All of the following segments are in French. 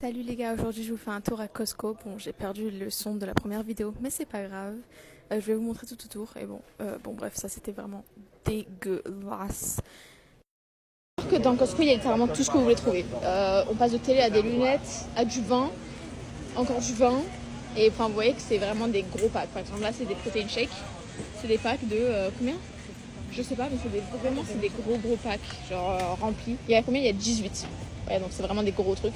Salut les gars, aujourd'hui je vous fais un tour à Costco. Bon, j'ai perdu le son de la première vidéo, mais c'est pas grave. Je vais vous montrer tout autour. Et bon, bref, ça c'était vraiment dégueulasse. Que dans Costco, il y a littéralement tout ce que vous voulez trouver. On passe de télé à des lunettes, à du vin, encore du vin. Et enfin, vous voyez que c'est vraiment des gros packs. Par exemple, là, c'est des protein shakes. C'est des packs de combien? Je sais pas, mais c'est des gros packs, genre remplis. Il y a combien? Il y a 18. Ouais, donc c'est vraiment des gros trucs.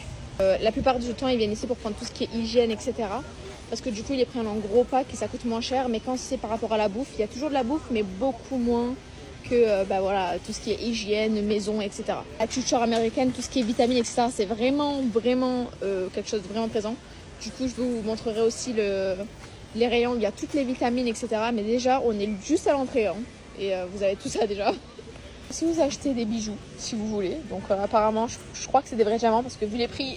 La plupart du temps, ils viennent ici pour prendre tout ce qui est hygiène, etc. Parce que du coup, il est pris en gros pack et ça coûte moins cher. Mais quand c'est par rapport à la bouffe, il y a toujours de la bouffe, mais beaucoup moins que voilà, tout ce qui est hygiène, maison, etc. La culture américaine, tout ce qui est vitamines, etc. C'est vraiment quelque chose de vraiment présent. Du coup, je vous montrerai aussi les rayons où il y a toutes les vitamines, etc. Mais déjà, on est juste à l'entrée. Hein, et vous avez tout ça déjà. Si vous achetez des bijoux, si vous voulez, donc apparemment je crois que c'est des vrais diamants parce que vu les prix,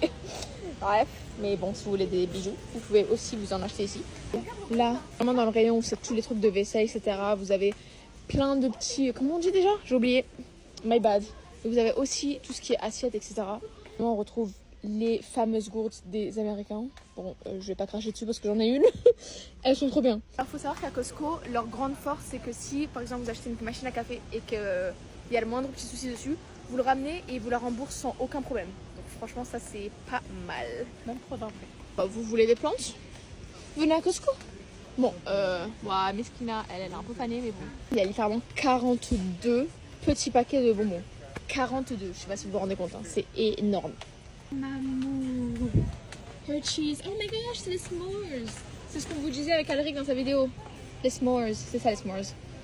bref, mais bon, si vous voulez des bijoux, vous pouvez aussi vous en acheter ici. Là, vraiment dans le rayon où c'est tous les trucs de vaisselle, etc., vous avez plein de petits, comment on dit déjà? J'ai oublié, my bad. Et vous avez aussi tout ce qui est assiette, etc. Là, on retrouve les fameuses gourdes des Américains. Bon, je vais pas cracher dessus parce que j'en ai une. Elles sont trop bien. Alors, faut savoir qu'à Costco, leur grande force, c'est que si, par exemple, vous achetez une machine à café et qu'il y a le moindre petit souci dessus, vous le ramenez et vous la remboursent sans aucun problème. Donc, franchement, ça, c'est pas mal. Même pour d'après. Bah, vous voulez des plantes? Venez à Costco. Bon, Miskina, elle est un peu fanée, mais bon. Il y a littéralement 42 petits paquets de bonbons. 42, je sais pas si vous vous rendez compte, hein. C'est énorme. Mamou, Hershey's, oh my gosh, c'est les s'mores. C'est ce qu'on vous disait avec Alric dans sa vidéo. Les s'mores, c'est ça les s'mores.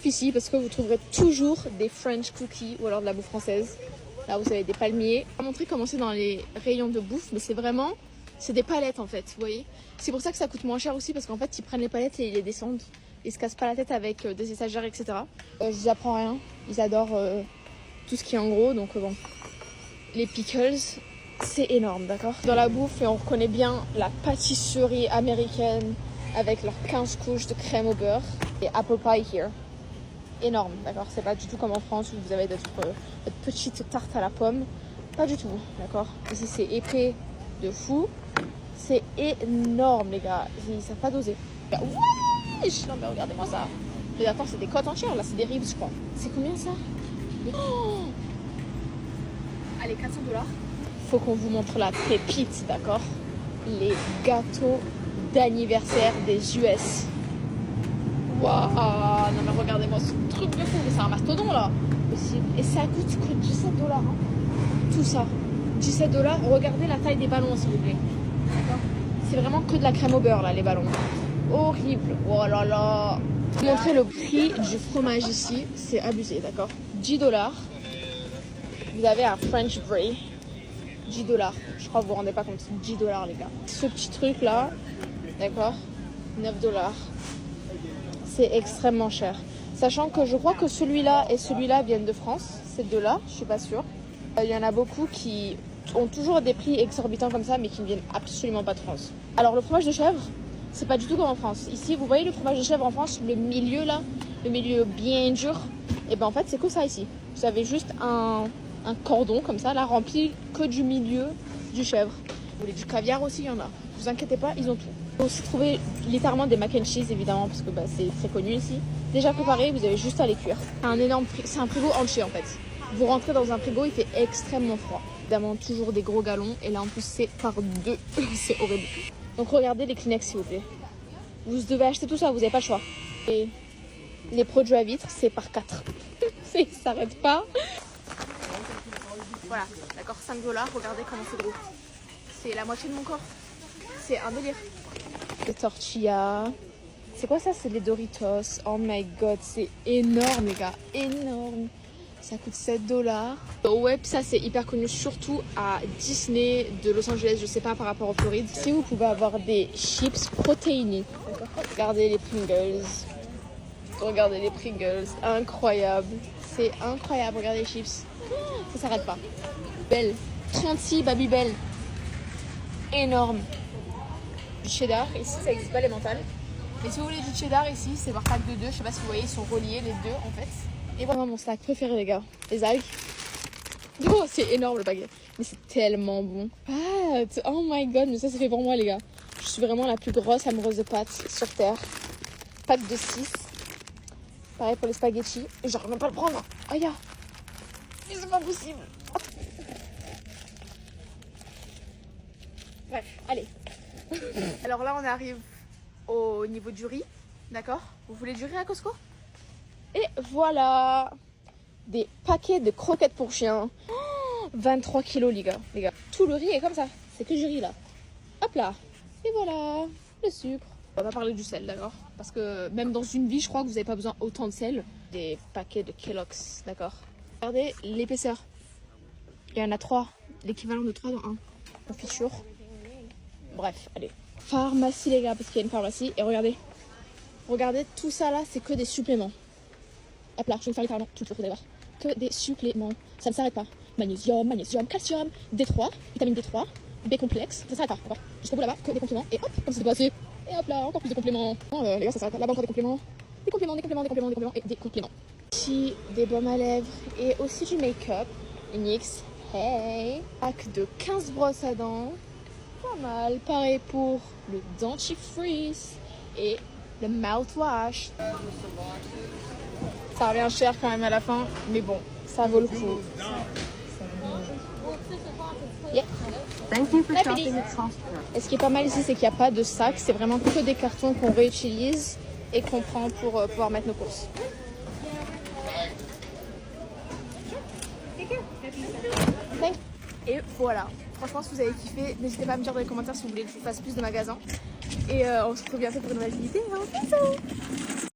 Ici, parce que vous trouverez toujours des French cookies ou alors de la bouffe française. Là, vous avez des palmiers. Je vais vous montrer comment c'est dans les rayons de bouffe, mais c'est des palettes en fait, vous voyez. C'est pour ça que ça coûte moins cher aussi, parce qu'en fait, ils prennent les palettes et ils les descendent. Ils se cassent pas la tête avec des étagères, etc. Je vous apprends rien. Ils adorent tout ce qui est en gros, donc bon. Les pickles. C'est énorme, d'accord? Dans la bouffe, et on reconnaît bien la pâtisserie américaine avec leurs 15 couches de crème au beurre. Et apple pie here. Énorme, d'accord? C'est pas du tout comme en France où vous avez votre petite tarte à la pomme. Pas du tout, d'accord? Ici, c'est épais de fou. C'est énorme, les gars. Ils savent pas doser. Wesh! Non, mais regardez-moi ça. Mais attends, c'est des côtes entières, là, c'est des ribs, je crois. C'est combien ça? Oh! Allez, $400. Faut qu'on vous montre la pépite, d'accord? Les gâteaux d'anniversaire des US. Waouh! Non mais regardez-moi ce truc de fou, mais c'est un mastodon là. Et ça coûte que $17, hein. Tout ça. $17. Regardez la taille des ballons, s'il vous plaît. D'accord? C'est vraiment que de la crème au beurre là, les ballons. Horrible. Oh là là. Je vais vous montrer le prix du fromage ici. C'est abusé, d'accord? $10. Vous avez un French Brie. $10. Je crois que vous vous rendez pas compte, c'est $10 les gars. Ce petit truc là, d'accord, $9. C'est extrêmement cher. Sachant que je crois que celui-là et celui-là viennent de France, ces deux-là, je suis pas sûre. Il y en a beaucoup qui ont toujours des prix exorbitants comme ça, mais qui ne viennent absolument pas de France. Alors le fromage de chèvre, c'est pas du tout comme en France. Ici, vous voyez le fromage de chèvre en France, le milieu là, le milieu bien dur, et ben en fait c'est que ça ici. Vous avez juste un cordon comme ça, là, rempli que du milieu du chèvre. Vous voulez du caviar aussi, il y en a. Vous inquiétez pas, ils ont tout. Vous aussi trouver littéralement des mac and cheese, évidemment, parce que c'est très connu ici. Déjà préparé, vous avez juste à les cuire. C'est un frigo entier, en fait. Vous rentrez dans un frigo, il fait extrêmement froid. Évidemment, toujours des gros galons. Et là, en plus, c'est par 2. C'est horrible. Donc, regardez les Kleenex, s'il vous plaît. Vous devez acheter tout ça, vous n'avez pas le choix. Et les produits à vitre, c'est par 4. Ça s'arrête pas. Voilà, d'accord, $5, regardez comment c'est gros. C'est la moitié de mon corps. C'est un délire. Les tortillas. C'est quoi ça? C'est les Doritos. Oh my god, c'est énorme les gars, énorme. Ça coûte $7. Ouais, puis ça c'est hyper connu, surtout à Disney de Los Angeles, je sais pas par rapport au Floride. Si vous pouvés avoir des chips protéinés. Regardez les Pringles. Regardez les Pringles, incroyable. C'est incroyable, regardez les chips. Ça s'arrête pas. Belle. 36 Babybel. Énorme. Du cheddar. Ici, ça n'existe pas les mentales. Mais si vous voulez du cheddar ici, c'est par pack de 2. Je sais pas si vous voyez, ils sont reliés les deux en fait. Et voilà mon snack préféré les gars. Les algues. Oh, c'est énorme le baguette. Mais c'est tellement bon. Pâtes, oh my god, mais ça c'est fait pour moi les gars. Je suis vraiment la plus grosse amoureuse de pâtes sur terre. Pâtes de 6. Pareil pour les spaghettis. J'arrive même pas à le prendre. Aïe, c'est pas possible. Bref, allez. Alors là on arrive au niveau du riz, d'accord? Vous voulez du riz à Costco? Et voilà, des paquets de croquettes pour chiens. 23 kilos les gars. Tout le riz est comme ça, c'est que du riz là. Hop là, et voilà, le sucre. On va parler du sel, d'accord? Parce que même dans une vie, je crois que vous n'avez pas besoin autant de sel. Des paquets de Kellogg's, d'accord? Regardez l'épaisseur. Il y en a 3, l'équivalent de 3 dans 1. Confiture. Bref, allez. Pharmacie les gars, parce qu'il y a une pharmacie. Et regardez, tout ça là, c'est que des suppléments. Hop là, je vais vous faire littéralement tout le tour, vous allez voir. Que des suppléments, ça ne s'arrête pas. Magnésium, calcium, D3, vitamine D3, B complexe, ça s'arrête pas, d'accord? Jusqu'au bout là-bas, que des compléments. Et hop, comme c'est pas assez. Et hop là, encore plus de compléments. Les gars, ça s'arrête là-bas, encore des compléments. Des compléments et des compléments. Ici, des baumes à lèvres et aussi du make-up. NYX, hey. Pack de 15 brosses à dents. Pas mal. Pareil pour le dentifrice et le mouthwash. Ça revient cher quand même à la fin, mais bon, ça vaut le coup. Yeah. Et ce qui est pas mal ici, c'est qu'il n'y a pas de sac, c'est vraiment que des cartons qu'on réutilise et qu'on prend pour pouvoir mettre nos courses. Et voilà, franchement si vous avez kiffé, n'hésitez pas à me dire dans les commentaires si vous voulez que je vous fasse plus de magasins. Et on se retrouve bientôt pour une nouvelle vidéo. Bisous.